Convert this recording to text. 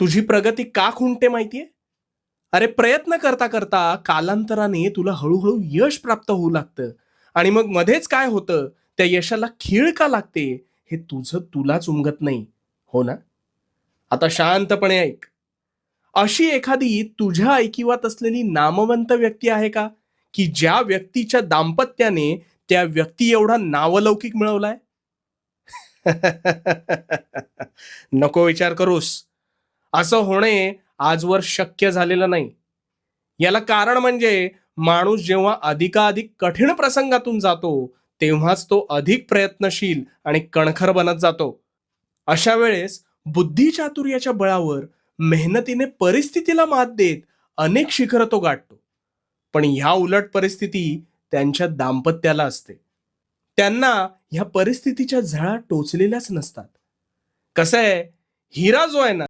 तुझी प्रगती का खुंटते माहितीये? अरे प्रयत्न करता करता कालांतराने तुला हळूहळू यश प्राप्त होऊ लागतं आणि मग मध्येच काय होतं, त्या यशाला खीळ का लागते हे तुझं तुलाच उमगत नाही. हो ना? आता शांतपणे ऐक. अशी एखादी तुझ्या ऐकिवात असलेली नामवंत व्यक्ती आहे का, की ज्या व्यक्तीच्या दाम्पत्याने त्या व्यक्ती एवढा नावलौकिक मिळवलाय? नको विचार करूस. असं होणे आजवर शक्य झालेलं नाही. याला कारण म्हणजे माणूस जेव्हा अधिकाधिक कठीण प्रसंगातून जातो, तेव्हाच तो अधिक प्रयत्नशील आणि कणखर बनत जातो. अशा वेळेस बुद्धिचातुर्याच्या बळावर मेहनतीने परिस्थितीला मात देत अनेक शिखरं तो गाठतो. पण ह्या उलट परिस्थिती त्यांच्या दाम्पत्याला असते. त्यांना ह्या परिस्थितीच्या झळा टोचलेल्याच नसतात. कसं आहे, हिरा जो आहे ना